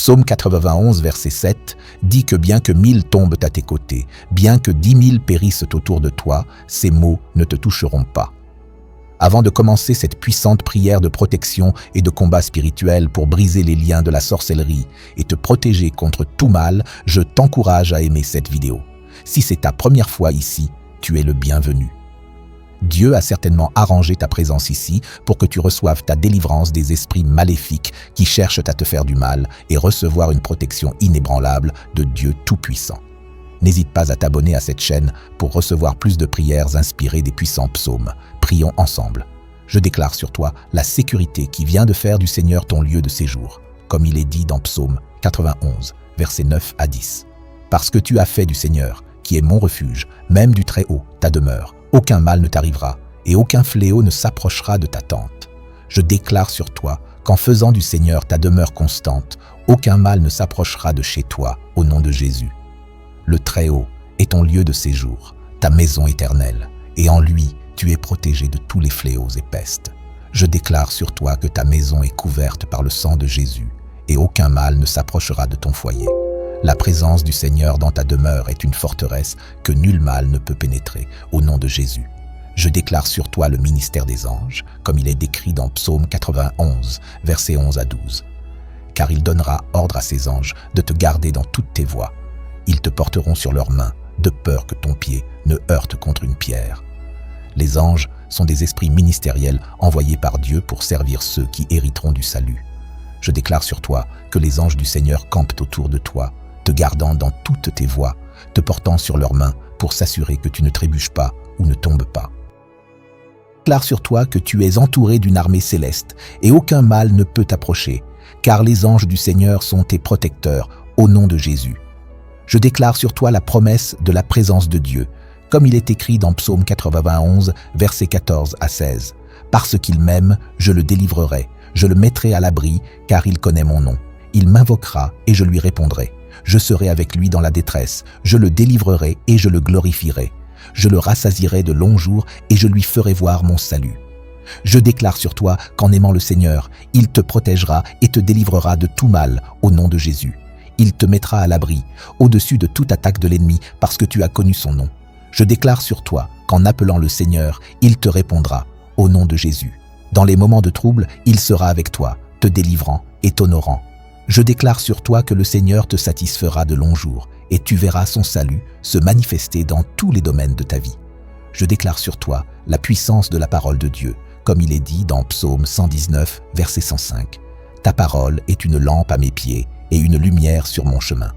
Psaume 91, verset 7, dit que bien que 1000 tombent à tes côtés, bien que 10 000 périssent autour de toi, ces maux ne te toucheront pas. Avant de commencer cette puissante prière de protection et de combat spirituel pour briser les liens de la sorcellerie et te protéger contre tout mal, je t'encourage à aimer cette vidéo. Si c'est ta première fois ici, tu es le bienvenu. Dieu a certainement arrangé ta présence ici pour que tu reçoives ta délivrance des esprits maléfiques qui cherchent à te faire du mal et recevoir une protection inébranlable de Dieu Tout-Puissant. N'hésite pas à t'abonner à cette chaîne pour recevoir plus de prières inspirées des puissants psaumes. Prions ensemble. Je déclare sur toi la sécurité qui vient de faire du Seigneur ton lieu de séjour, comme il est dit dans Psaume 91, versets 9 à 10. Parce que tu as fait du Seigneur, qui est mon refuge, même du Très-Haut, ta demeure, aucun mal ne t'arrivera et aucun fléau ne s'approchera de ta tente. Je déclare sur toi qu'en faisant du Seigneur ta demeure constante, aucun mal ne s'approchera de chez toi, au nom de Jésus. Le Très-Haut est ton lieu de séjour, ta maison éternelle, et en lui, tu es protégé de tous les fléaux et pestes. Je déclare sur toi que ta maison est couverte par le sang de Jésus, et aucun mal ne s'approchera de ton foyer. La présence du Seigneur dans ta demeure est une forteresse que nul mal ne peut pénétrer, au nom de Jésus. Je déclare sur toi le ministère des anges, comme il est décrit dans Psaume 91, versets 11 à 12. Car il donnera ordre à ses anges de te garder dans toutes tes voies. Ils te porteront sur leurs mains, de peur que ton pied ne heurte contre une pierre. Les anges sont des esprits ministériels envoyés par Dieu pour servir ceux qui hériteront du salut. Je déclare sur toi que les anges du Seigneur campent autour de toi, te gardant dans toutes tes voies, te portant sur leurs mains pour s'assurer que tu ne trébuches pas ou ne tombes pas. Je déclare sur toi que tu es entouré d'une armée céleste et aucun mal ne peut t'approcher, car les anges du Seigneur sont tes protecteurs, au nom de Jésus. Je déclare sur toi la promesse de la présence de Dieu, comme il est écrit dans Psaume 91, versets 14 à 16. « Parce qu'il m'aime, je le délivrerai, je le mettrai à l'abri, car il connaît mon nom. Il m'invoquera et je lui répondrai. Je serai avec lui dans la détresse, je le délivrerai et je le glorifierai. Je le rassasierai de longs jours et je lui ferai voir mon salut. Je déclare sur toi qu'en aimant le Seigneur, il te protégera et te délivrera de tout mal, au nom de Jésus. Il te mettra à l'abri, au-dessus de toute attaque de l'ennemi, parce que tu as connu son nom. Je déclare sur toi qu'en appelant le Seigneur, il te répondra, au nom de Jésus. Dans les moments de trouble, il sera avec toi, te délivrant et t'honorant. Je déclare sur toi que le Seigneur te satisfera de longs jours et tu verras son salut se manifester dans tous les domaines de ta vie. Je déclare sur toi la puissance de la parole de Dieu, comme il est dit dans Psaume 119, verset 105. Ta parole est une lampe à mes pieds et une lumière sur mon chemin.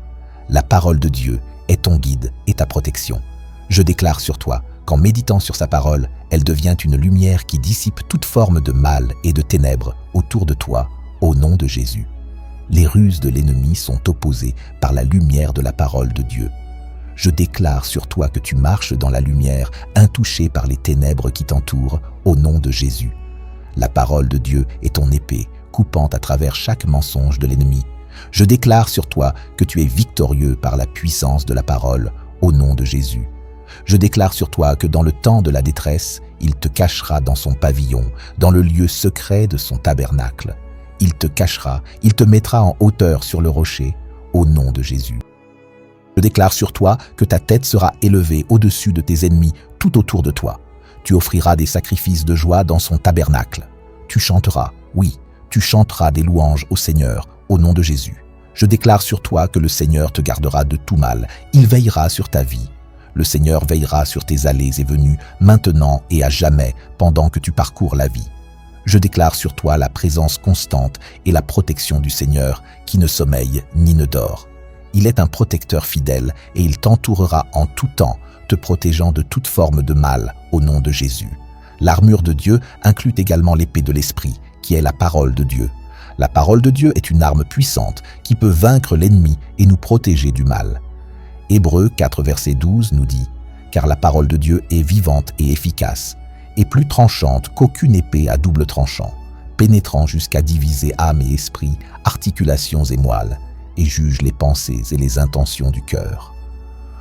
La parole de Dieu est ton guide et ta protection. Je déclare sur toi qu'en méditant sur sa parole, elle devient une lumière qui dissipe toute forme de mal et de ténèbres autour de toi, au nom de Jésus. Les ruses de l'ennemi sont opposées par la lumière de la parole de Dieu. Je déclare sur toi que tu marches dans la lumière, intouché par les ténèbres qui t'entourent, au nom de Jésus. La parole de Dieu est ton épée, coupant à travers chaque mensonge de l'ennemi. Je déclare sur toi que tu es victorieux par la puissance de la parole, au nom de Jésus. Je déclare sur toi que dans le temps de la détresse, il te cachera dans son pavillon, dans le lieu secret de son tabernacle. Il te cachera, il te mettra en hauteur sur le rocher, au nom de Jésus. Je déclare sur toi que ta tête sera élevée au-dessus de tes ennemis tout autour de toi. Tu offriras des sacrifices de joie dans son tabernacle. Tu chanteras, oui, tu chanteras des louanges au Seigneur, au nom de Jésus. Je déclare sur toi que le Seigneur te gardera de tout mal. Il veillera sur ta vie. Le Seigneur veillera sur tes allées et venues, maintenant et à jamais, pendant que tu parcours la vie. Je déclare sur toi la présence constante et la protection du Seigneur qui ne sommeille ni ne dort. Il est un protecteur fidèle et il t'entourera en tout temps, te protégeant de toute forme de mal au nom de Jésus. L'armure de Dieu inclut également l'épée de l'Esprit, qui est la parole de Dieu. La parole de Dieu est une arme puissante qui peut vaincre l'ennemi et nous protéger du mal. Hébreux 4, verset 12 nous dit « Car la parole de Dieu est vivante et efficace, et plus tranchante qu'aucune épée à double tranchant, pénétrant jusqu'à diviser âme et esprit, articulations et moelles, et juge les pensées et les intentions du cœur.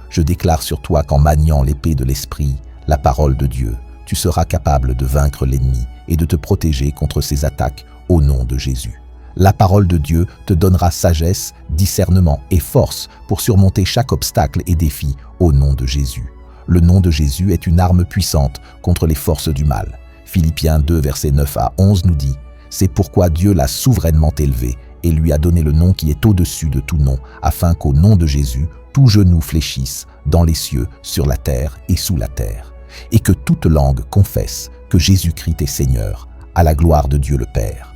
Je déclare sur toi qu'en maniant l'épée de l'Esprit, la parole de Dieu, tu seras capable de vaincre l'ennemi et de te protéger contre ses attaques au nom de Jésus. La parole de Dieu te donnera sagesse, discernement et force pour surmonter chaque obstacle et défi au nom de Jésus. Le nom de Jésus est une arme puissante contre les forces du mal. Philippiens 2, versets 9 à 11 nous dit « C'est pourquoi Dieu l'a souverainement élevé et lui a donné le nom qui est au-dessus de tout nom, afin qu'au nom de Jésus, tout genou fléchisse dans les cieux, sur la terre et sous la terre, et que toute langue confesse que Jésus-Christ est Seigneur, à la gloire de Dieu le Père. »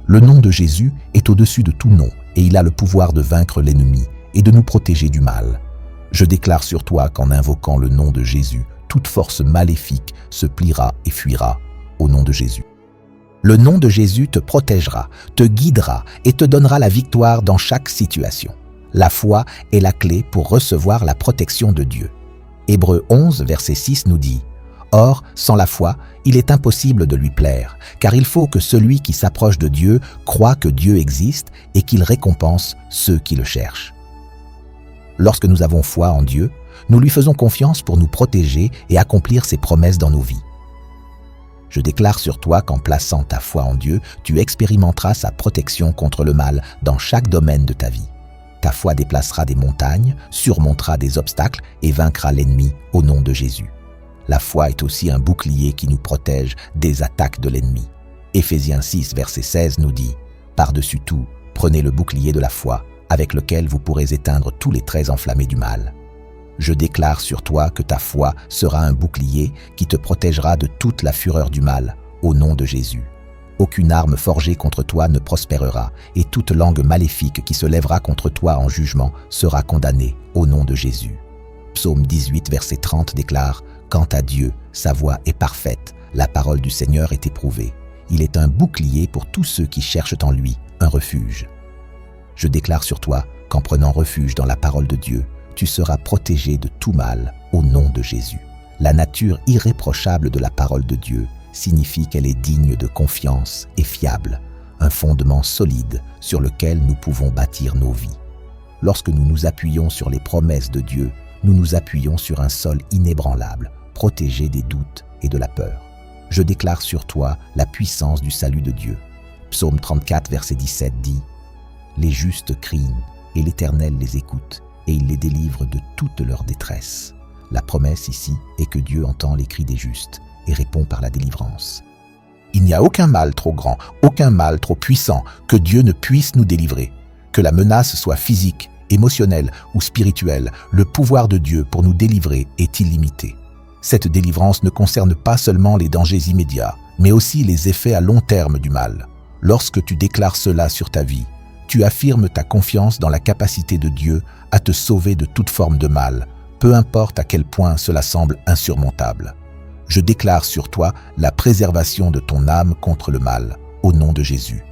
Le nom de Jésus est au-dessus de tout nom et il a le pouvoir de vaincre l'ennemi et de nous protéger du mal. Je déclare sur toi qu'en invoquant le nom de Jésus, toute force maléfique se pliera et fuira au nom de Jésus. Le nom de Jésus te protégera, te guidera et te donnera la victoire dans chaque situation. La foi est la clé pour recevoir la protection de Dieu. Hébreux 11, verset 6 nous dit « Or, sans la foi, il est impossible de lui plaire, car il faut que celui qui s'approche de Dieu croie que Dieu existe et qu'il récompense ceux qui le cherchent. » Lorsque nous avons foi en Dieu, nous lui faisons confiance pour nous protéger et accomplir ses promesses dans nos vies. Je déclare sur toi qu'en plaçant ta foi en Dieu, tu expérimenteras sa protection contre le mal dans chaque domaine de ta vie. Ta foi déplacera des montagnes, surmontera des obstacles et vaincra l'ennemi au nom de Jésus. La foi est aussi un bouclier qui nous protège des attaques de l'ennemi. Éphésiens 6, verset 16 nous dit « Par-dessus tout, prenez le bouclier de la foi, avec lequel vous pourrez éteindre tous les traits enflammés du mal. » Je déclare sur toi que ta foi sera un bouclier qui te protégera de toute la fureur du mal, au nom de Jésus. Aucune arme forgée contre toi ne prospérera, et toute langue maléfique qui se lèvera contre toi en jugement sera condamnée, au nom de Jésus. Psaume 18, verset 30 déclare « Quant à Dieu, sa voie est parfaite, la parole du Seigneur est éprouvée. Il est un bouclier pour tous ceux qui cherchent en lui un refuge. » Je déclare sur toi qu'en prenant refuge dans la parole de Dieu, tu seras protégé de tout mal au nom de Jésus. La nature irréprochable de la parole de Dieu signifie qu'elle est digne de confiance et fiable, un fondement solide sur lequel nous pouvons bâtir nos vies. Lorsque nous nous appuyons sur les promesses de Dieu, nous nous appuyons sur un sol inébranlable, protégé des doutes et de la peur. Je déclare sur toi la puissance du salut de Dieu. Psaume 34, verset 17 dit « Les justes crient, et l'Éternel les écoute, et il les délivre de toute leur détresse. » La promesse ici est que Dieu entend les cris des justes et répond par la délivrance. Il n'y a aucun mal trop grand, aucun mal trop puissant que Dieu ne puisse nous délivrer. Que la menace soit physique, émotionnelle ou spirituelle, le pouvoir de Dieu pour nous délivrer est illimité. Cette délivrance ne concerne pas seulement les dangers immédiats, mais aussi les effets à long terme du mal. Lorsque tu déclares cela sur ta vie, tu affirmes ta confiance dans la capacité de Dieu à te sauver de toute forme de mal, peu importe à quel point cela semble insurmontable. Je déclare sur toi la préservation de ton âme contre le mal, au nom de Jésus.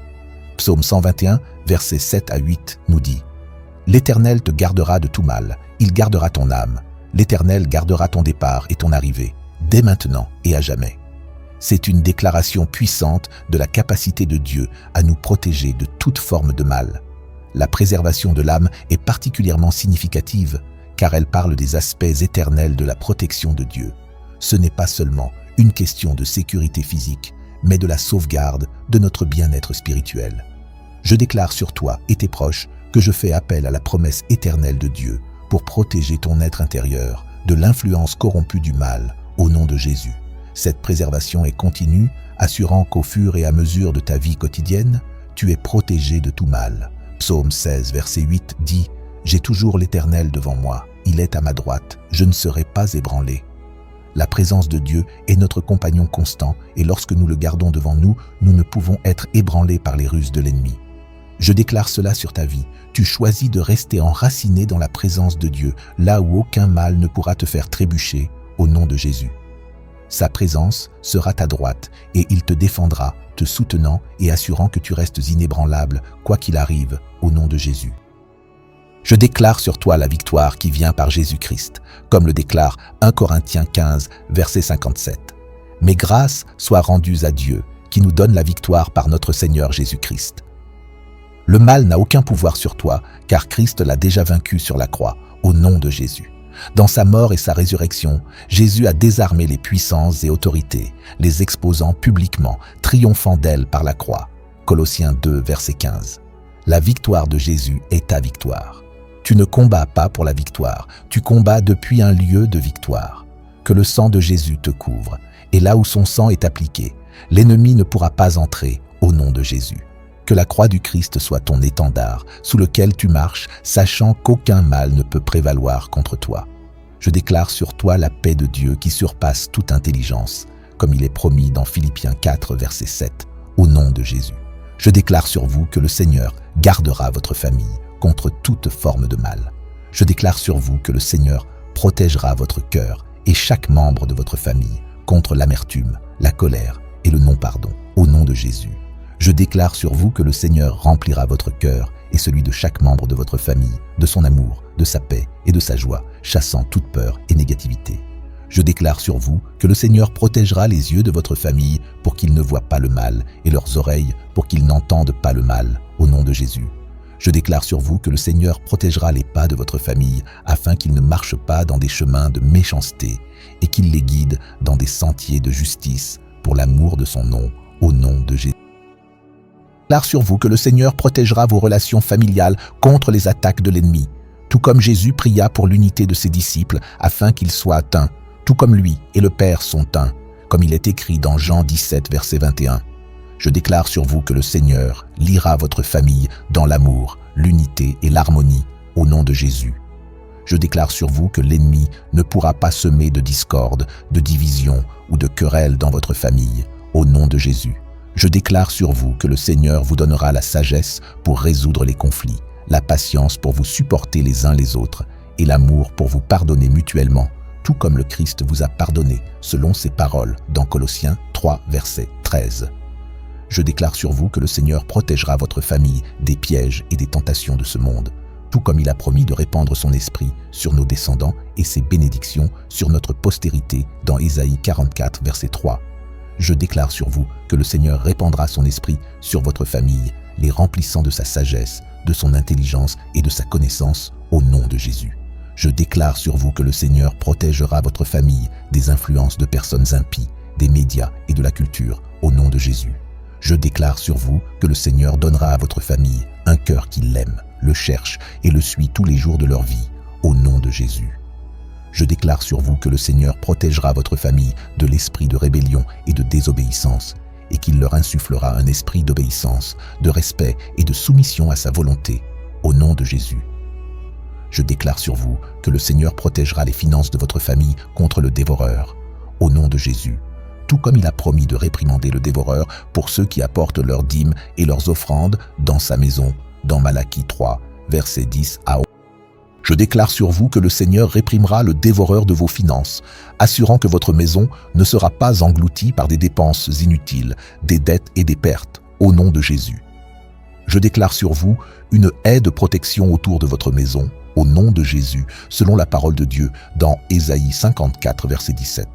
Psaume 121, versets 7 à 8 nous dit « L'Éternel te gardera de tout mal, il gardera ton âme. L'Éternel gardera ton départ et ton arrivée, dès maintenant et à jamais. » C'est une déclaration puissante de la capacité de Dieu à nous protéger de toute forme de mal. La préservation de l'âme est particulièrement significative car elle parle des aspects éternels de la protection de Dieu. Ce n'est pas seulement une question de sécurité physique, mais de la sauvegarde de notre bien-être spirituel. Je déclare sur toi et tes proches que je fais appel à la promesse éternelle de Dieu pour protéger ton être intérieur de l'influence corrompue du mal au nom de Jésus. Cette préservation est continue, assurant qu'au fur et à mesure de ta vie quotidienne, tu es protégé de tout mal. Psaume 16, verset 8 dit « J'ai toujours l'Éternel devant moi, il est à ma droite, je ne serai pas ébranlé. » La présence de Dieu est notre compagnon constant et lorsque nous le gardons devant nous, nous ne pouvons être ébranlés par les ruses de l'ennemi. Je déclare cela sur ta vie. Tu choisis de rester enraciné dans la présence de Dieu, là où aucun mal ne pourra te faire trébucher, au nom de Jésus. Sa présence sera ta droite et il te défendra, te soutenant et assurant que tu restes inébranlable, quoi qu'il arrive, au nom de Jésus. Je déclare sur toi la victoire qui vient par Jésus-Christ, comme le déclare 1 Corinthiens 15, verset 57. « Mais grâce soient rendues à Dieu, qui nous donne la victoire par notre Seigneur Jésus-Christ. » Le mal n'a aucun pouvoir sur toi, car Christ l'a déjà vaincu sur la croix, au nom de Jésus. Dans sa mort et sa résurrection, Jésus a désarmé les puissances et autorités, les exposant publiquement, triomphant d'elles par la croix. Colossiens 2, verset 15. La victoire de Jésus est ta victoire. Tu ne combats pas pour la victoire, tu combats depuis un lieu de victoire. Que le sang de Jésus te couvre, et là où son sang est appliqué, l'ennemi ne pourra pas entrer au nom de Jésus. Que la croix du Christ soit ton étendard, sous lequel tu marches, sachant qu'aucun mal ne peut prévaloir contre toi. Je déclare sur toi la paix de Dieu qui surpasse toute intelligence, comme il est promis dans Philippiens 4, verset 7, au nom de Jésus. Je déclare sur vous que le Seigneur gardera votre famille contre toute forme de mal. Je déclare sur vous que le Seigneur protégera votre cœur et chaque membre de votre famille contre l'amertume, la colère et le non-pardon, au nom de Jésus. Je déclare sur vous que le Seigneur remplira votre cœur et celui de chaque membre de votre famille de son amour, de sa paix et de sa joie, chassant toute peur et négativité. Je déclare sur vous que le Seigneur protégera les yeux de votre famille pour qu'ils ne voient pas le mal et leurs oreilles pour qu'ils n'entendent pas le mal, au nom de Jésus. Je déclare sur vous que le Seigneur protégera les pas de votre famille afin qu'ils ne marchent pas dans des chemins de méchanceté et qu'il les guide dans des sentiers de justice pour l'amour de son nom, au nom de Jésus. Je déclare sur vous que le Seigneur protégera vos relations familiales contre les attaques de l'ennemi, tout comme Jésus pria pour l'unité de ses disciples afin qu'ils soient un, tout comme lui et le Père sont un, comme il est écrit dans Jean 17, verset 21. Je déclare sur vous que le Seigneur liera votre famille dans l'amour, l'unité et l'harmonie, au nom de Jésus. Je déclare sur vous que l'ennemi ne pourra pas semer de discorde, de division ou de querelle dans votre famille, au nom de Jésus. Je déclare sur vous que le Seigneur vous donnera la sagesse pour résoudre les conflits, la patience pour vous supporter les uns les autres et l'amour pour vous pardonner mutuellement, tout comme le Christ vous a pardonné, selon ses paroles dans Colossiens 3, verset 13. Je déclare sur vous que le Seigneur protégera votre famille des pièges et des tentations de ce monde, tout comme il a promis de répandre son esprit sur nos descendants et ses bénédictions sur notre postérité dans Ésaïe 44, verset 3. Je déclare sur vous que le Seigneur répandra son esprit sur votre famille, les remplissant de sa sagesse, de son intelligence et de sa connaissance, au nom de Jésus. Je déclare sur vous que le Seigneur protégera votre famille des influences de personnes impies, des médias et de la culture, au nom de Jésus. Je déclare sur vous que le Seigneur donnera à votre famille un cœur qui l'aime, le cherche et le suit tous les jours de leur vie, au nom de Jésus. Je déclare sur vous que le Seigneur protégera votre famille de l'esprit de rébellion et de désobéissance, et qu'il leur insufflera un esprit d'obéissance, de respect et de soumission à sa volonté, au nom de Jésus. Je déclare sur vous que le Seigneur protégera les finances de votre famille contre le dévoreur, au nom de Jésus, tout comme il a promis de réprimander le dévoreur pour ceux qui apportent leurs dîmes et leurs offrandes dans sa maison, dans Malachie 3, versets 10 à 11. Je déclare sur vous que le Seigneur réprimera le dévoreur de vos finances, assurant que votre maison ne sera pas engloutie par des dépenses inutiles, des dettes et des pertes, au nom de Jésus. Je déclare sur vous une haie de protection autour de votre maison, au nom de Jésus, selon la parole de Dieu, dans Ésaïe 54, verset 17.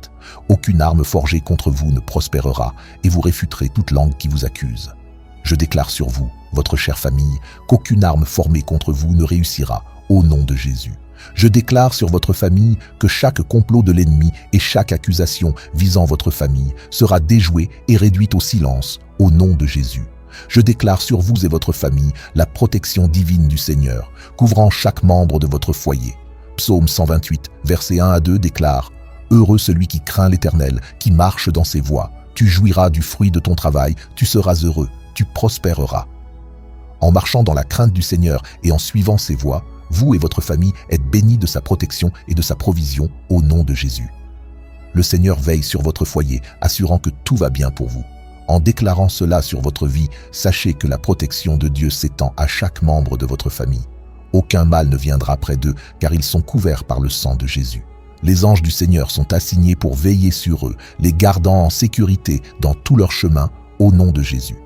Aucune arme forgée contre vous ne prospérera, et vous réfuterez toute langue qui vous accuse. Je déclare sur vous, votre chère famille, qu'aucune arme formée contre vous ne réussira, au nom de Jésus. Je déclare sur votre famille que chaque complot de l'ennemi et chaque accusation visant votre famille sera déjouée et réduite au silence, au nom de Jésus. Je déclare sur vous et votre famille la protection divine du Seigneur, couvrant chaque membre de votre foyer. Psaume 128, versets 1 à 2 déclare « Heureux celui qui craint l'Éternel, qui marche dans ses voies. Tu jouiras du fruit de ton travail, tu seras heureux, tu prospéreras. » En marchant dans la crainte du Seigneur et en suivant ses voies, vous et votre famille êtes bénis de sa protection et de sa provision au nom de Jésus. Le Seigneur veille sur votre foyer, assurant que tout va bien pour vous. En déclarant cela sur votre vie, sachez que la protection de Dieu s'étend à chaque membre de votre famille. Aucun mal ne viendra près d'eux, car ils sont couverts par le sang de Jésus. Les anges du Seigneur sont assignés pour veiller sur eux, les gardant en sécurité dans tout leur chemin, au nom de Jésus.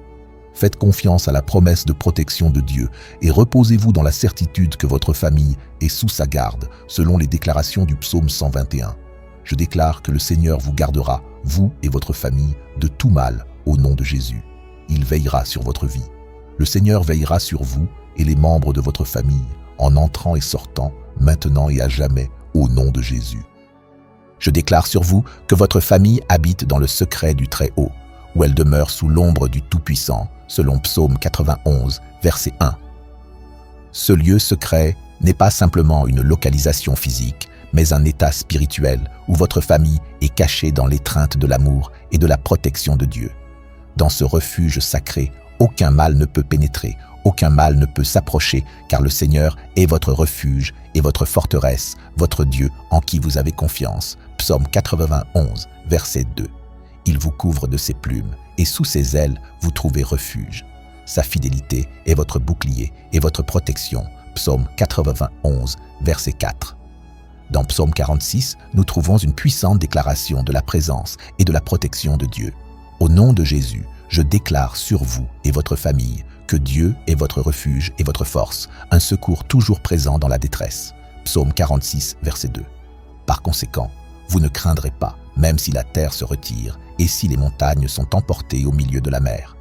Faites confiance à la promesse de protection de Dieu et reposez-vous dans la certitude que votre famille est sous sa garde, selon les déclarations du psaume 121. Je déclare que le Seigneur vous gardera, vous et votre famille, de tout mal, au nom de Jésus. Il veillera sur votre vie. Le Seigneur veillera sur vous et les membres de votre famille, en entrant et sortant, maintenant et à jamais, au nom de Jésus. Je déclare sur vous que votre famille habite dans le secret du Très-Haut. où elle demeure sous l'ombre du Tout-Puissant, selon Psaume 91, verset 1. Ce lieu secret n'est pas simplement une localisation physique, mais un état spirituel où votre famille est cachée dans l'étreinte de l'amour et de la protection de Dieu. Dans ce refuge sacré, aucun mal ne peut pénétrer, aucun mal ne peut s'approcher, car le Seigneur est votre refuge et votre forteresse, votre Dieu en qui vous avez confiance. Psaume 91, verset 2. Il vous couvre de ses plumes, et sous ses ailes, vous trouvez refuge. Sa fidélité est votre bouclier et votre protection. Psaume 91, verset 4. Dans Psaume 46, nous trouvons une puissante déclaration de la présence et de la protection de Dieu. Au nom de Jésus, je déclare sur vous et votre famille que Dieu est votre refuge et votre force, un secours toujours présent dans la détresse. Psaume 46, verset 2. Par conséquent, vous ne craindrez pas, même si la terre se retire et si les montagnes sont emportées au milieu de la mer.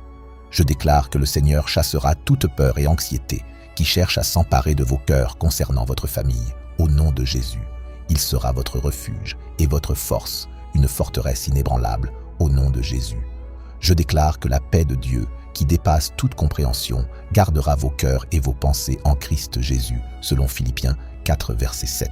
Je déclare que le Seigneur chassera toute peur et anxiété qui cherchent à s'emparer de vos cœurs concernant votre famille. Au nom de Jésus, il sera votre refuge et votre force, une forteresse inébranlable, au nom de Jésus. Je déclare que la paix de Dieu, qui dépasse toute compréhension, gardera vos cœurs et vos pensées en Christ Jésus, selon Philippiens 4, verset 7.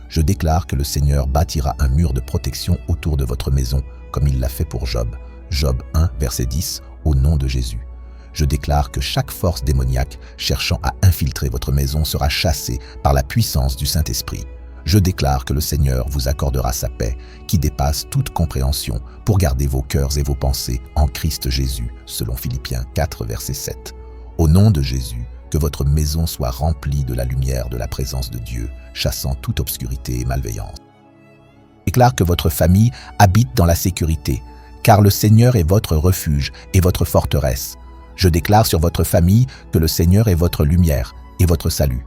Je déclare que le Seigneur bâtira un mur de protection autour de votre maison, comme il l'a fait pour Job. Job 1, verset 10, au nom de Jésus. Je déclare que chaque force démoniaque cherchant à infiltrer votre maison sera chassée par la puissance du Saint-Esprit. Je déclare que le Seigneur vous accordera sa paix, qui dépasse toute compréhension, pour garder vos cœurs et vos pensées en Christ Jésus, selon Philippiens 4, verset 7. Au nom de Jésus, que votre maison soit remplie de la lumière de la présence de Dieu, chassant toute obscurité et malveillance. Je déclare que votre famille habite dans la sécurité, car le Seigneur est votre refuge et votre forteresse. Je déclare sur votre famille que le Seigneur est votre lumière et votre salut.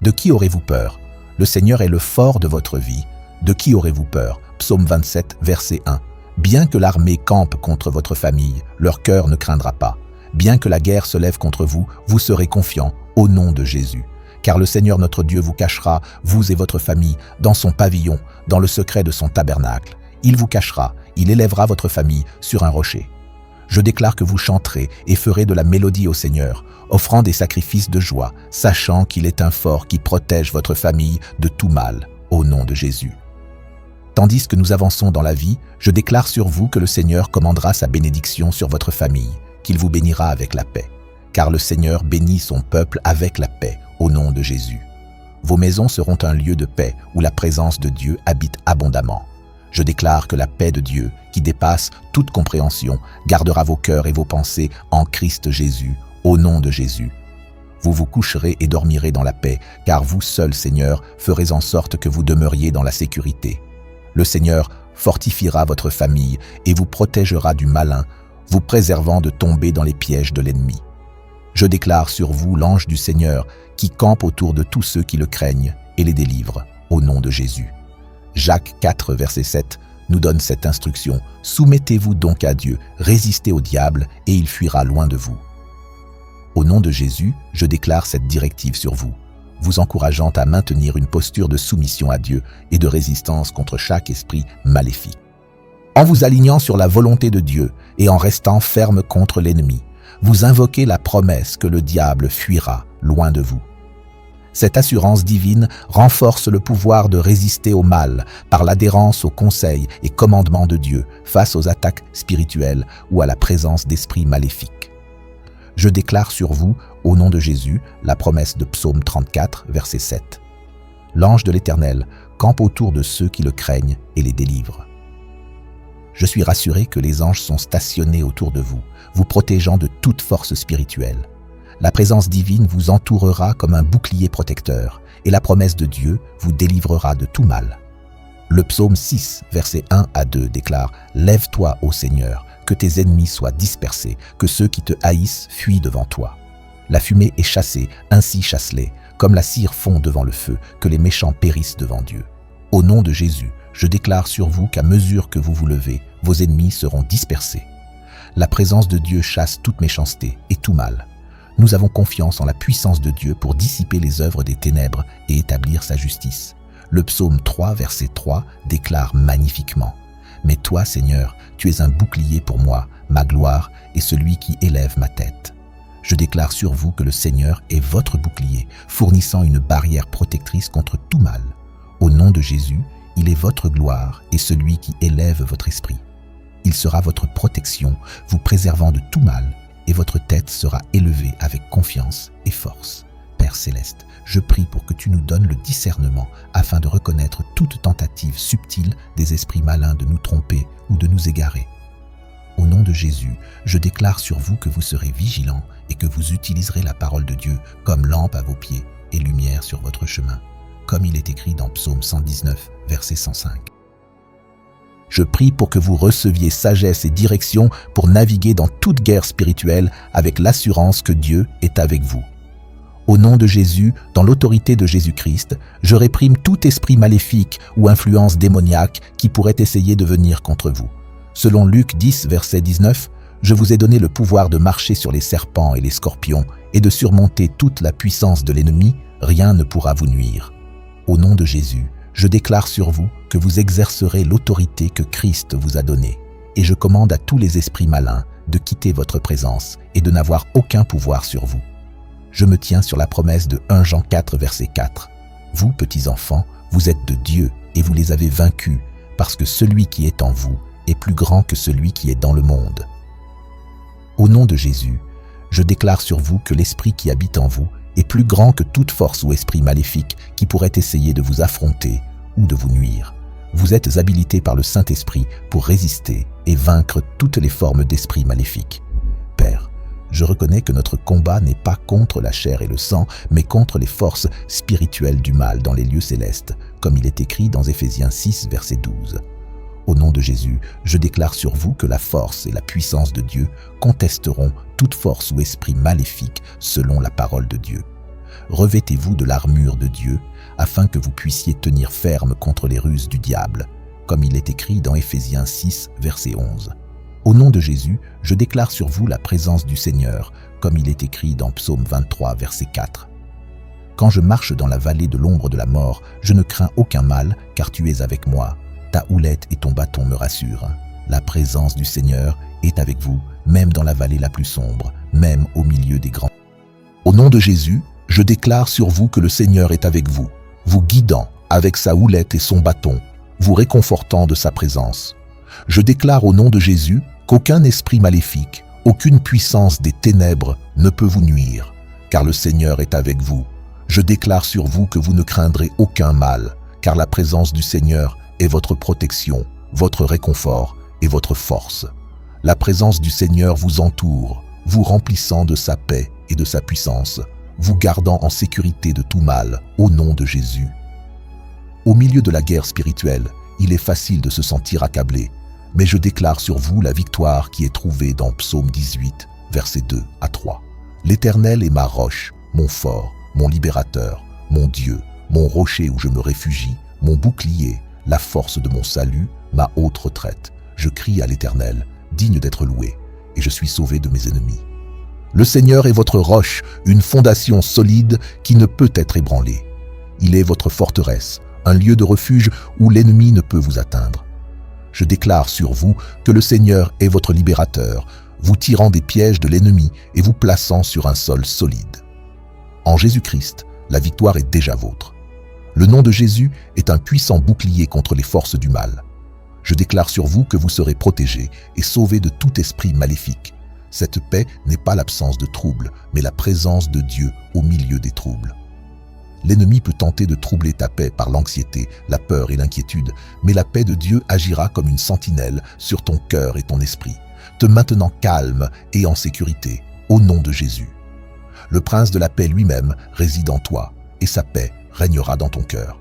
De qui aurez-vous peur ? Le Seigneur est le fort de votre vie. De qui aurez-vous peur ? Psaume 27, verset 1. Bien que l'armée campe contre votre famille, leur cœur ne craindra pas. Bien que la guerre se lève contre vous, vous serez confiants au nom de Jésus. Car le Seigneur notre Dieu vous cachera, vous et votre famille, dans son pavillon, dans le secret de son tabernacle. Il vous cachera, il élèvera votre famille sur un rocher. Je déclare que vous chanterez et ferez de la mélodie au Seigneur, offrant des sacrifices de joie, sachant qu'il est un fort qui protège votre famille de tout mal, au nom de Jésus. Tandis que nous avançons dans la vie, je déclare sur vous que le Seigneur commandera sa bénédiction sur votre famille, qu'il vous bénira avec la paix. Car le Seigneur bénit son peuple avec la paix, au nom de Jésus. Vos maisons seront un lieu de paix où la présence de Dieu habite abondamment. Je déclare que la paix de Dieu, qui dépasse toute compréhension, gardera vos cœurs et vos pensées en Christ Jésus, au nom de Jésus. Vous vous coucherez et dormirez dans la paix, car vous seul, Seigneur, ferez en sorte que vous demeuriez dans la sécurité. Le Seigneur fortifiera votre famille et vous protégera du malin, vous préservant de tomber dans les pièges de l'ennemi. Je déclare sur vous l'ange du Seigneur qui campe autour de tous ceux qui le craignent et les délivre, au nom de Jésus. Jacques 4, verset 7, nous donne cette instruction. Soumettez-vous donc à Dieu, résistez au diable et il fuira loin de vous. Au nom de Jésus, je déclare cette directive sur vous, vous encourageant à maintenir une posture de soumission à Dieu et de résistance contre chaque esprit maléfique. En vous alignant sur la volonté de Dieu et en restant ferme contre l'ennemi, vous invoquez la promesse que le diable fuira loin de vous. Cette assurance divine renforce le pouvoir de résister au mal par l'adhérence aux conseils et commandements de Dieu face aux attaques spirituelles ou à la présence d'esprits maléfiques. Je déclare sur vous, au nom de Jésus, la promesse de Psaume 34, verset 7. L'ange de l'Éternel campe autour de ceux qui le craignent et les délivre. Je suis rassuré que les anges sont stationnés autour de vous, vous protégeant de toute force spirituelle. La présence divine vous entourera comme un bouclier protecteur, et la promesse de Dieu vous délivrera de tout mal. Le psaume 6, versets 1 à 2 déclare « Lève-toi, ô Seigneur, que tes ennemis soient dispersés, que ceux qui te haïssent fuient devant toi. La fumée est chassée, ainsi chasse-les, comme la cire fond devant le feu, que les méchants périssent devant Dieu. Au nom de Jésus, je déclare sur vous qu'à mesure que vous vous levez, vos ennemis seront dispersés. La présence de Dieu chasse toute méchanceté et tout mal. Nous avons confiance en la puissance de Dieu pour dissiper les œuvres des ténèbres et établir sa justice. Le psaume 3, verset 3 déclare magnifiquement « Mais toi, Seigneur, tu es un bouclier pour moi, ma gloire et celui qui élève ma tête. Je déclare sur vous que le Seigneur est votre bouclier, fournissant une barrière protectrice contre tout mal. Au nom de Jésus, il est votre gloire et celui qui élève votre esprit. Il sera votre protection, vous préservant de tout mal, et votre tête sera élevée avec confiance et force. Père céleste, je prie pour que tu nous donnes le discernement afin de reconnaître toute tentative subtile des esprits malins de nous tromper ou de nous égarer. Au nom de Jésus, je déclare sur vous que vous serez vigilants et que vous utiliserez la parole de Dieu comme lampe à vos pieds et lumière sur votre chemin, comme il est écrit dans Psaume 119, verset 105. Je prie pour que vous receviez sagesse et direction pour naviguer dans toute guerre spirituelle avec l'assurance que Dieu est avec vous. Au nom de Jésus, dans l'autorité de Jésus-Christ, je réprime tout esprit maléfique ou influence démoniaque qui pourrait essayer de venir contre vous. Selon Luc 10, verset 19, « Je vous ai donné le pouvoir de marcher sur les serpents et les scorpions et de surmonter toute la puissance de l'ennemi, rien ne pourra vous nuire. » Au nom de Jésus, je déclare sur vous que vous exercerez l'autorité que Christ vous a donnée, et je commande à tous les esprits malins de quitter votre présence et de n'avoir aucun pouvoir sur vous. Je me tiens sur la promesse de 1 Jean 4, verset 4. « Vous, petits enfants, vous êtes de Dieu et vous les avez vaincus, parce que celui qui est en vous est plus grand que celui qui est dans le monde. » Au nom de Jésus, je déclare sur vous que l'esprit qui habite en vous est plus grand que toute force ou esprit maléfique qui pourrait essayer de vous affronter ou de vous nuire. Vous êtes habilités par le Saint-Esprit pour résister et vaincre toutes les formes d'esprits maléfiques. Père, je reconnais que notre combat n'est pas contre la chair et le sang, mais contre les forces spirituelles du mal dans les lieux célestes, comme il est écrit dans Éphésiens 6, verset 12. Au nom de Jésus, je déclare sur vous que la force et la puissance de Dieu contesteront toute force ou esprit maléfique selon la parole de Dieu. Revêtez-vous de l'armure de Dieu afin que vous puissiez tenir ferme contre les ruses du diable, comme il est écrit dans Éphésiens 6, verset 11. Au nom de Jésus, je déclare sur vous la présence du Seigneur, comme il est écrit dans Psaume 23, verset 4. Quand je marche dans la vallée de l'ombre de la mort, je ne crains aucun mal, car tu es avec moi. Ta houlette et ton bâton me rassurent. La présence du Seigneur est avec vous, même dans la vallée la plus sombre, même au milieu des grands. Au nom de Jésus, je déclare sur vous que le Seigneur est avec vous, vous guidant avec sa houlette et son bâton, vous réconfortant de sa présence. Je déclare au nom de Jésus qu'aucun esprit maléfique, aucune puissance des ténèbres ne peut vous nuire, car le Seigneur est avec vous. Je déclare sur vous que vous ne craindrez aucun mal, car la présence du Seigneur est votre protection, votre réconfort et votre force. La présence du Seigneur vous entoure, vous remplissant de sa paix et de sa puissance, vous gardant en sécurité de tout mal, au nom de Jésus. Au milieu de la guerre spirituelle, il est facile de se sentir accablé, mais je déclare sur vous la victoire qui est trouvée dans Psaume 18, versets 2 à 3. L'Éternel est ma roche, mon fort, mon libérateur, mon Dieu, mon rocher où je me réfugie, mon bouclier, la force de mon salut, ma haute retraite. Je crie à l'Éternel, digne d'être loué, et je suis sauvé de mes ennemis. Le Seigneur est votre roche, une fondation solide qui ne peut être ébranlée. Il est votre forteresse, un lieu de refuge où l'ennemi ne peut vous atteindre. Je déclare sur vous que le Seigneur est votre libérateur, vous tirant des pièges de l'ennemi et vous plaçant sur un sol solide. En Jésus-Christ, la victoire est déjà vôtre. Le nom de Jésus est un puissant bouclier contre les forces du mal. Je déclare sur vous que vous serez protégés et sauvés de tout esprit maléfique. Cette paix n'est pas l'absence de troubles, mais la présence de Dieu au milieu des troubles. L'ennemi peut tenter de troubler ta paix par l'anxiété, la peur et l'inquiétude, mais la paix de Dieu agira comme une sentinelle sur ton cœur et ton esprit, te maintenant calme et en sécurité, au nom de Jésus. Le prince de la paix lui-même réside en toi, et sa paix régnera dans ton cœur.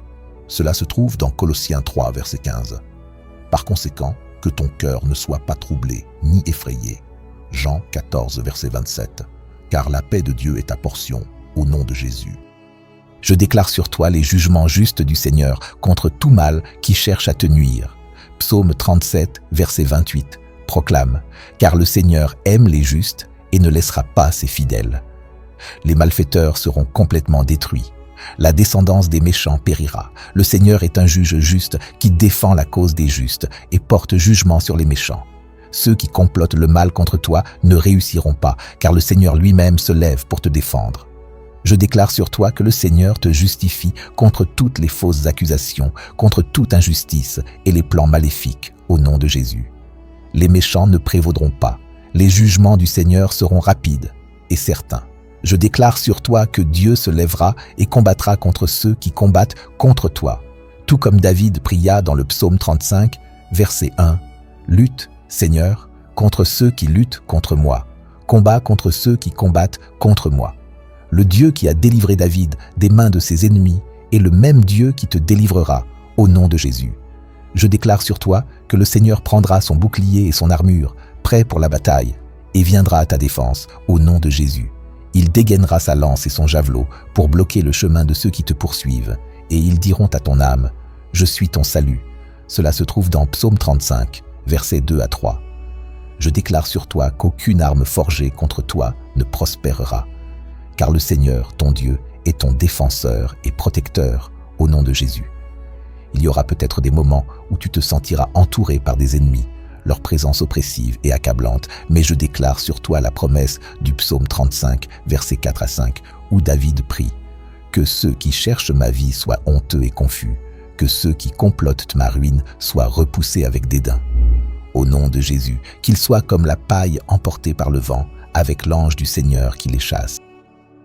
Cela se trouve dans Colossiens 3, verset 15. Par conséquent, que ton cœur ne soit pas troublé ni effrayé. Jean 14, verset 27. Car la paix de Dieu est ta portion, au nom de Jésus. Je déclare sur toi les jugements justes du Seigneur contre tout mal qui cherche à te nuire. Psaume 37, verset 28, proclame « Car le Seigneur aime les justes et ne laissera pas ses fidèles. Les malfaiteurs seront complètement détruits. La descendance des méchants périra. Le Seigneur est un juge juste qui défend la cause des justes et porte jugement sur les méchants. Ceux qui complotent le mal contre toi ne réussiront pas, car le Seigneur lui-même se lève pour te défendre. Je déclare sur toi que le Seigneur te justifie contre toutes les fausses accusations, contre toute injustice et les plans maléfiques, au nom de Jésus. Les méchants ne prévaudront pas. Les jugements du Seigneur seront rapides et certains. Je déclare sur toi que Dieu se lèvera et combattra contre ceux qui combattent contre toi. Tout comme David pria dans le psaume 35, verset 1, « Lutte, Seigneur, contre ceux qui luttent contre moi. Combat contre ceux qui combattent contre moi. » Le Dieu qui a délivré David des mains de ses ennemis est le même Dieu qui te délivrera, au nom de Jésus. Je déclare sur toi que le Seigneur prendra son bouclier et son armure, prêt pour la bataille, et viendra à ta défense, au nom de Jésus. Il dégainera sa lance et son javelot pour bloquer le chemin de ceux qui te poursuivent, et ils diront à ton âme, « Je suis ton salut ». Cela se trouve dans Psaume 35, versets 2 à 3. Je déclare sur toi qu'aucune arme forgée contre toi ne prospérera, car le Seigneur, ton Dieu, est ton défenseur et protecteur, au nom de Jésus. Il y aura peut-être des moments où tu te sentiras entouré par des ennemis, leur présence oppressive et accablante, mais je déclare sur toi la promesse du psaume 35, versets 4 à 5, où David prie « Que ceux qui cherchent ma vie soient honteux et confus, que ceux qui complotent ma ruine soient repoussés avec dédain. Au nom de Jésus, qu'ils soient comme la paille emportée par le vent, avec l'ange du Seigneur qui les chasse.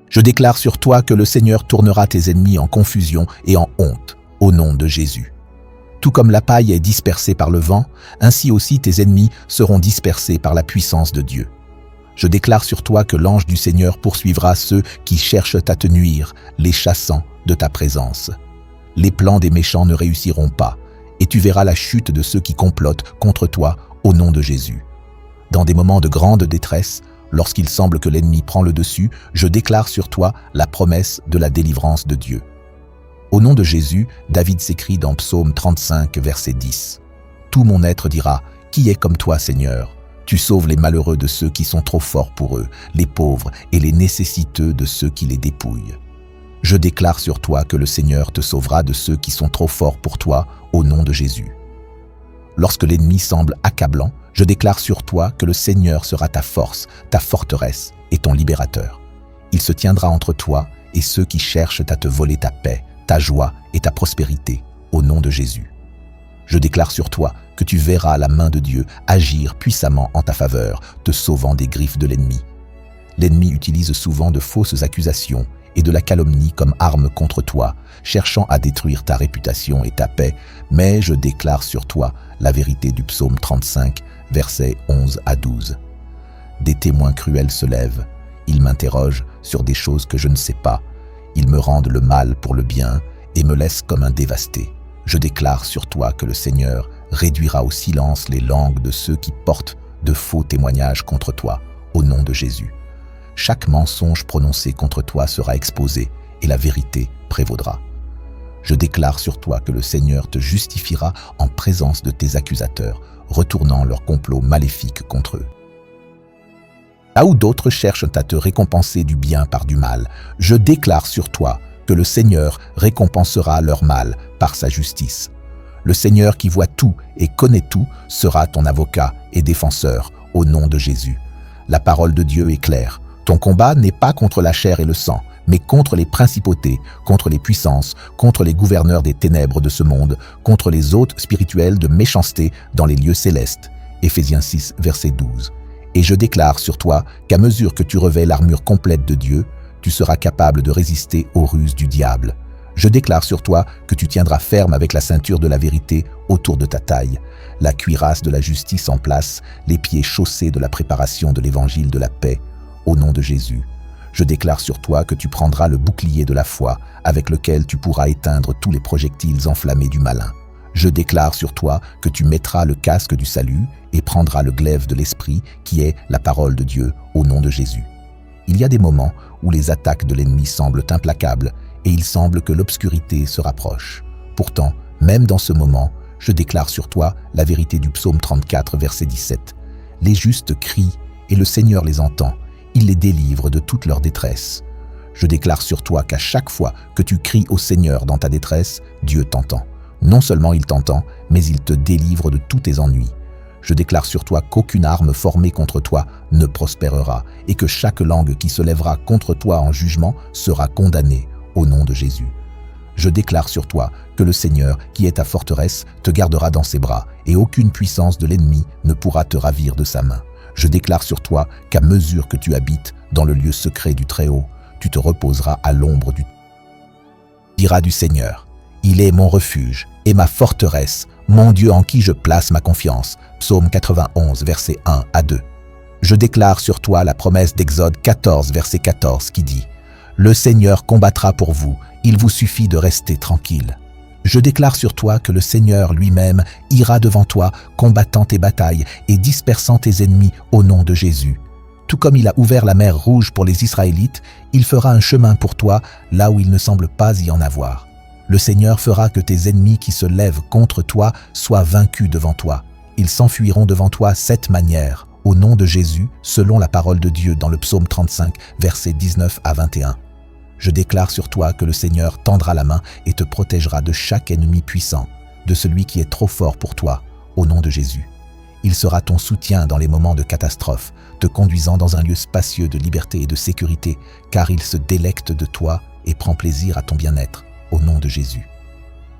Je déclare sur toi que le Seigneur tournera tes ennemis en confusion et en honte, au nom de Jésus. Tout comme la paille est dispersée par le vent, ainsi aussi tes ennemis seront dispersés par la puissance de Dieu. Je déclare sur toi que l'ange du Seigneur poursuivra ceux qui cherchent à te nuire, les chassant de ta présence. Les plans des méchants ne réussiront pas, et tu verras la chute de ceux qui complotent contre toi au nom de Jésus. Dans des moments de grande détresse, lorsqu'il semble que l'ennemi prend le dessus, je déclare sur toi la promesse de la délivrance de Dieu. Au nom de Jésus, David s'écrie dans Psaume 35, verset 10. « Tout mon être dira, qui est comme toi, Seigneur ? Tu sauves les malheureux de ceux qui sont trop forts pour eux, les pauvres et les nécessiteux de ceux qui les dépouillent. Je déclare sur toi que le Seigneur te sauvera de ceux qui sont trop forts pour toi, au nom de Jésus. Lorsque l'ennemi semble accablant, je déclare sur toi que le Seigneur sera ta force, ta forteresse et ton libérateur. Il se tiendra entre toi et ceux qui cherchent à te voler ta paix, ta joie et ta prospérité, au nom de Jésus. Je déclare sur toi que tu verras la main de Dieu agir puissamment en ta faveur, te sauvant des griffes de l'ennemi. L'ennemi utilise souvent de fausses accusations et de la calomnie comme arme contre toi, cherchant à détruire ta réputation et ta paix, mais je déclare sur toi la vérité du psaume 35, versets 11 à 12. Des témoins cruels se lèvent, ils m'interrogent sur des choses que je ne sais pas, ils me rendent le mal pour le bien et me laissent comme un dévasté. Je déclare sur toi que le Seigneur réduira au silence les langues de ceux qui portent de faux témoignages contre toi, au nom de Jésus. Chaque mensonge prononcé contre toi sera exposé et la vérité prévaudra. Je déclare sur toi que le Seigneur te justifiera en présence de tes accusateurs, retournant leur complot maléfique contre eux. Là où d'autres cherchent à te récompenser du bien par du mal, je déclare sur toi que le Seigneur récompensera leur mal par sa justice. Le Seigneur qui voit tout et connaît tout sera ton avocat et défenseur au nom de Jésus. La parole de Dieu est claire. Ton combat n'est pas contre la chair et le sang, mais contre les principautés, contre les puissances, contre les gouverneurs des ténèbres de ce monde, contre les hôtes spirituels de méchanceté dans les lieux célestes. Éphésiens 6, verset 12. Et je déclare sur toi qu'à mesure que tu revêts l'armure complète de Dieu, tu seras capable de résister aux ruses du diable. Je déclare sur toi que tu tiendras ferme avec la ceinture de la vérité autour de ta taille, la cuirasse de la justice en place, les pieds chaussés de la préparation de l'évangile de la paix, au nom de Jésus. Je déclare sur toi que tu prendras le bouclier de la foi avec lequel tu pourras éteindre tous les projectiles enflammés du malin. Je déclare sur toi que tu mettras le casque du salut et prendras le glaive de l'esprit qui est la parole de Dieu au nom de Jésus. Il y a des moments où les attaques de l'ennemi semblent implacables et il semble que l'obscurité se rapproche. Pourtant, même dans ce moment, je déclare sur toi la vérité du psaume 34, verset 17. Les justes crient et le Seigneur les entend. Il les délivre de toute leur détresse. Je déclare sur toi qu'à chaque fois que tu cries au Seigneur dans ta détresse, Dieu t'entend. Non seulement il t'entend, mais il te délivre de tous tes ennuis. Je déclare sur toi qu'aucune arme formée contre toi ne prospérera et que chaque langue qui se lèvera contre toi en jugement sera condamnée au nom de Jésus. Je déclare sur toi que le Seigneur, qui est ta forteresse, te gardera dans ses bras et aucune puissance de l'ennemi ne pourra te ravir de sa main. Je déclare sur toi qu'à mesure que tu habites dans le lieu secret du Très-Haut, tu te reposeras à l'ombre du... Dira du Seigneur, il est mon refuge et ma forteresse, mon Dieu en qui je place ma confiance. Psaume 91, versets 1 à 2. Je déclare sur toi la promesse d'Exode 14, verset 14 qui dit « Le Seigneur combattra pour vous, il vous suffit de rester tranquille. » Je déclare sur toi que le Seigneur lui-même ira devant toi, combattant tes batailles et dispersant tes ennemis au nom de Jésus. Tout comme il a ouvert la mer Rouge pour les Israélites, il fera un chemin pour toi là où il ne semble pas y en avoir. Le Seigneur fera que tes ennemis qui se lèvent contre toi soient vaincus devant toi. Ils s'enfuiront devant toi 7 manières, au nom de Jésus, selon la parole de Dieu dans le psaume 35, versets 19 à 21. Je déclare sur toi que le Seigneur tendra la main et te protégera de chaque ennemi puissant, de celui qui est trop fort pour toi, au nom de Jésus. Il sera ton soutien dans les moments de catastrophe, te conduisant dans un lieu spacieux de liberté et de sécurité, car il se délecte de toi et prend plaisir à ton bien-être, au nom de Jésus.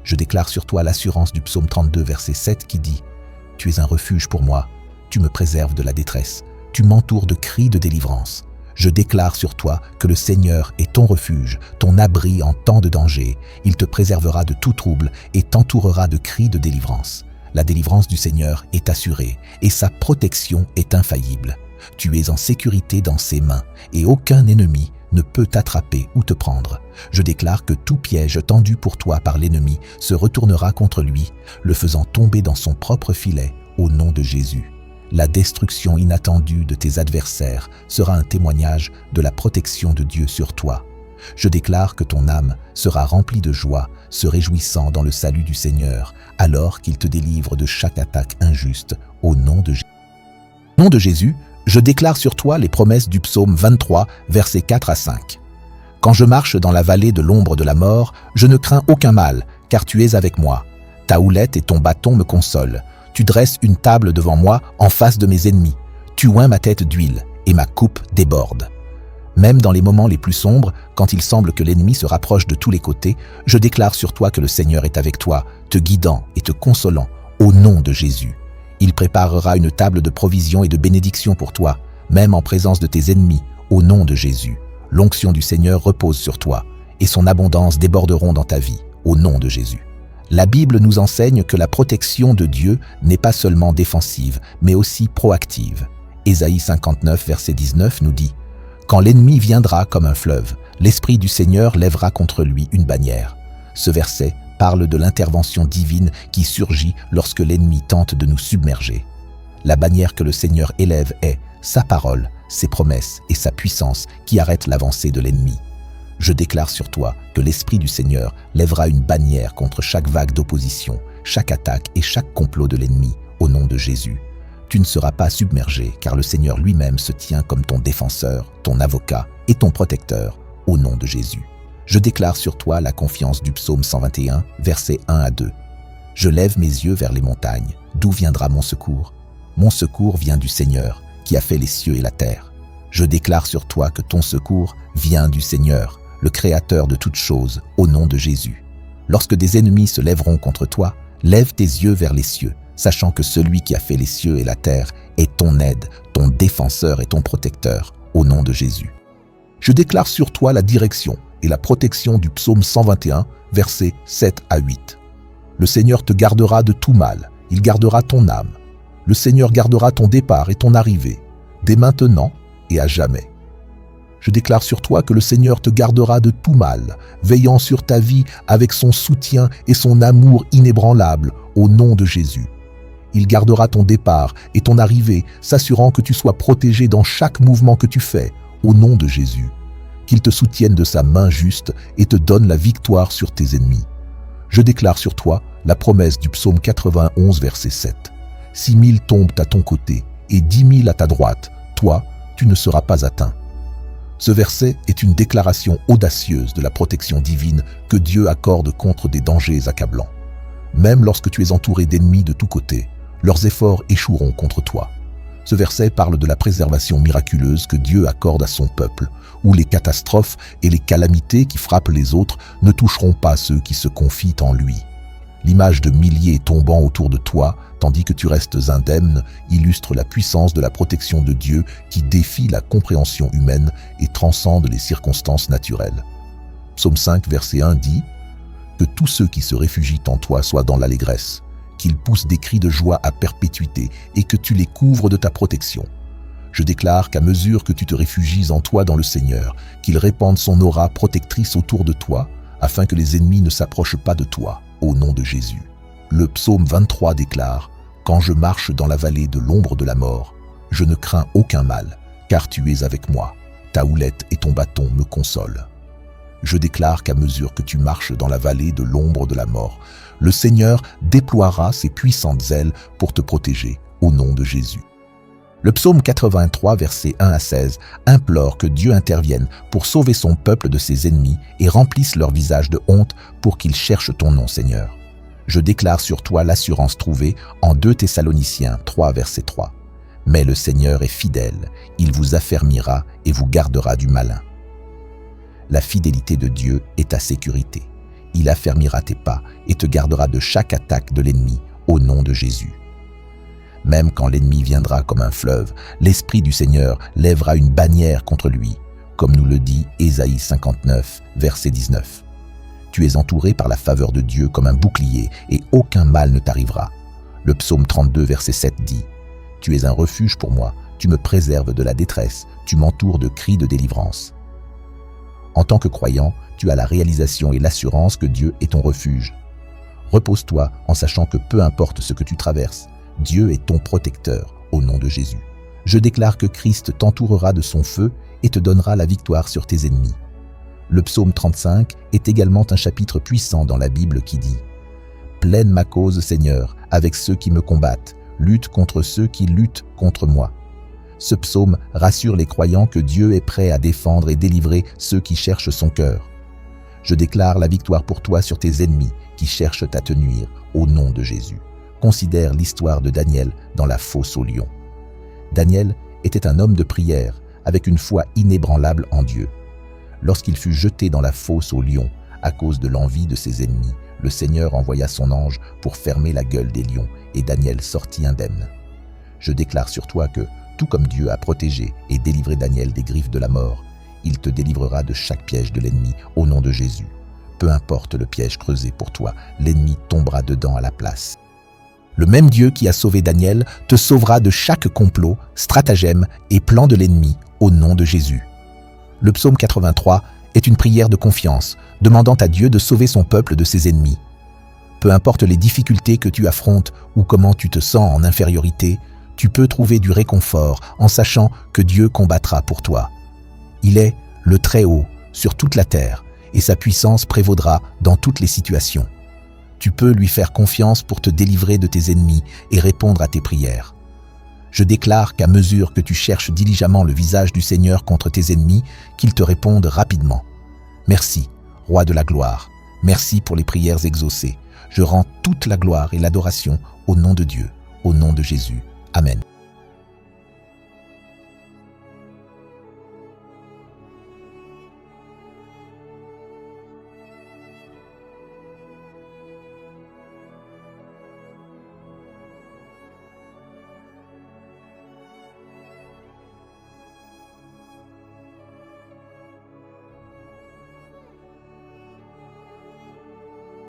Je déclare sur toi l'assurance du psaume 32, verset 7 qui dit « Tu es un refuge pour moi, tu me préserves de la détresse, tu m'entoures de cris de délivrance. Je déclare sur toi que le Seigneur est ton refuge, ton abri en temps de danger. Il te préservera de tout trouble et t'entourera de cris de délivrance. La délivrance du Seigneur est assurée et sa protection est infaillible. Tu es en sécurité dans ses mains et aucun ennemi ne peut t'attraper ou te prendre. Je déclare que tout piège tendu pour toi par l'ennemi se retournera contre lui, le faisant tomber dans son propre filet au nom de Jésus. La destruction inattendue de tes adversaires sera un témoignage de la protection de Dieu sur toi. Je déclare que ton âme sera remplie de joie, se réjouissant dans le salut du Seigneur, alors qu'il te délivre de chaque attaque injuste au nom de Jésus. Au nom de Jésus, je déclare sur toi les promesses du psaume 23, versets 4 à 5. Quand je marche dans la vallée de l'ombre de la mort, je ne crains aucun mal, car tu es avec moi. Ta houlette et ton bâton me consolent. Tu dresses une table devant moi en face de mes ennemis. Tu oins ma tête d'huile et ma coupe déborde. Même dans les moments les plus sombres, quand il semble que l'ennemi se rapproche de tous les côtés, je déclare sur toi que le Seigneur est avec toi, te guidant et te consolant, au nom de Jésus. Il préparera une table de provisions et de bénédictions pour toi, même en présence de tes ennemis, au nom de Jésus. L'onction du Seigneur repose sur toi, et son abondance déborderont dans ta vie, au nom de Jésus. La Bible nous enseigne que la protection de Dieu n'est pas seulement défensive, mais aussi proactive. Ésaïe 59, verset 19 nous dit « Quand l'ennemi viendra comme un fleuve, l'Esprit du Seigneur lèvera contre lui une bannière. » Ce verset parle de l'intervention divine qui surgit lorsque l'ennemi tente de nous submerger. La bannière que le Seigneur élève est sa parole, ses promesses et sa puissance qui arrêtent l'avancée de l'ennemi. Je déclare sur toi que l'Esprit du Seigneur lèvera une bannière contre chaque vague d'opposition, chaque attaque et chaque complot de l'ennemi, au nom de Jésus. Tu ne seras pas submergé, car le Seigneur lui-même se tient comme ton défenseur, ton avocat et ton protecteur, au nom de Jésus. Je déclare sur toi la confiance du psaume 121, versets 1 à 2. Je lève mes yeux vers les montagnes. D'où viendra mon secours? Mon secours vient du Seigneur, qui a fait les cieux et la terre. Je déclare sur toi que ton secours vient du Seigneur, le Créateur de toutes choses, au nom de Jésus. Lorsque des ennemis se lèveront contre toi, lève tes yeux vers les cieux, sachant que celui qui a fait les cieux et la terre est ton aide, ton défenseur et ton protecteur, au nom de Jésus. Je déclare sur toi la direction et la protection du psaume 121, versets 7 à 8. Le Seigneur te gardera de tout mal, il gardera ton âme. Le Seigneur gardera ton départ et ton arrivée, dès maintenant et à jamais. Je déclare sur toi que le Seigneur te gardera de tout mal, veillant sur ta vie avec son soutien et son amour inébranlable, au nom de Jésus. Il gardera ton départ et ton arrivée, s'assurant que tu sois protégé dans chaque mouvement que tu fais, au nom de Jésus. Qu'il te soutienne de sa main juste et te donne la victoire sur tes ennemis. Je déclare sur toi la promesse du psaume 91, verset 7. 6 000 tombent à ton côté et 10 000 à ta droite, toi, tu ne seras pas atteint. Ce verset est une déclaration audacieuse de la protection divine que Dieu accorde contre des dangers accablants. Même lorsque tu es entouré d'ennemis de tous côtés, leurs efforts échoueront contre toi. Ce verset parle de la préservation miraculeuse que Dieu accorde à son peuple, où les catastrophes et les calamités qui frappent les autres ne toucheront pas ceux qui se confient en lui. L'image de milliers tombant autour de toi, tandis que tu restes indemne, illustre la puissance de la protection de Dieu qui défie la compréhension humaine et transcende les circonstances naturelles. Psaume 5, verset 1 dit « Que tous ceux qui se réfugient en toi soient dans l'allégresse, qu'ils poussent des cris de joie à perpétuité et que tu les couvres de ta protection. Je déclare qu'à mesure que tu te réfugies en toi dans le Seigneur, qu'il répande son aura protectrice autour de toi, afin que les ennemis ne s'approchent pas de toi, au nom de Jésus. » Le psaume 23 déclare « Quand je marche dans la vallée de l'ombre de la mort, je ne crains aucun mal, car tu es avec moi. Ta houlette et ton bâton me consolent. » Je déclare qu'à mesure que tu marches dans la vallée de l'ombre de la mort, le Seigneur déploiera ses puissantes ailes pour te protéger, au nom de Jésus. Le psaume 83, versets 1 à 16, implore que Dieu intervienne pour sauver son peuple de ses ennemis et remplisse leur visage de honte pour qu'ils cherchent ton nom, Seigneur. Je déclare sur toi l'assurance trouvée en 2 Thessaloniciens 3, verset 3. Mais le Seigneur est fidèle, il vous affermira et vous gardera du malin. La fidélité de Dieu est ta sécurité. Il affermira tes pas et te gardera de chaque attaque de l'ennemi au nom de Jésus. Même quand l'ennemi viendra comme un fleuve, l'Esprit du Seigneur lèvera une bannière contre lui, comme nous le dit Ésaïe 59, verset 19. Tu es entouré par la faveur de Dieu comme un bouclier et aucun mal ne t'arrivera. Le psaume 32, verset 7 dit « Tu es un refuge pour moi, tu me préserves de la détresse, tu m'entoures de cris de délivrance. » En tant que croyant, tu as la réalisation et l'assurance que Dieu est ton refuge. Repose-toi en sachant que peu importe ce que tu traverses, Dieu est ton protecteur, au nom de Jésus. Je déclare que Christ t'entourera de son feu et te donnera la victoire sur tes ennemis. Le psaume 35 est également un chapitre puissant dans la Bible qui dit « Plaide ma cause, Seigneur, avec ceux qui me combattent, lutte contre ceux qui luttent contre moi. » Ce psaume rassure les croyants que Dieu est prêt à défendre et délivrer ceux qui cherchent son cœur. Je déclare la victoire pour toi sur tes ennemis qui cherchent à te nuire, au nom de Jésus. Considère l'histoire de Daniel dans la fosse aux lions. Daniel était un homme de prière, avec une foi inébranlable en Dieu. Lorsqu'il fut jeté dans la fosse aux lions, à cause de l'envie de ses ennemis, le Seigneur envoya son ange pour fermer la gueule des lions, et Daniel sortit indemne. Je déclare sur toi que, tout comme Dieu a protégé et délivré Daniel des griffes de la mort, il te délivrera de chaque piège de l'ennemi au nom de Jésus. Peu importe le piège creusé pour toi, l'ennemi tombera dedans à la place. Le même Dieu qui a sauvé Daniel te sauvera de chaque complot, stratagème et plan de l'ennemi au nom de Jésus. Le psaume 83 est une prière de confiance, demandant à Dieu de sauver son peuple de ses ennemis. Peu importe les difficultés que tu affrontes ou comment tu te sens en infériorité, tu peux trouver du réconfort en sachant que Dieu combattra pour toi. Il est le Très-Haut sur toute la terre et sa puissance prévaudra dans toutes les situations. Tu peux lui faire confiance pour te délivrer de tes ennemis et répondre à tes prières. Je déclare qu'à mesure que tu cherches diligemment le visage du Seigneur contre tes ennemis, qu'il te réponde rapidement. Merci, Roi de la gloire. Merci pour les prières exaucées. Je rends toute la gloire et l'adoration au nom de Dieu, au nom de Jésus. Amen.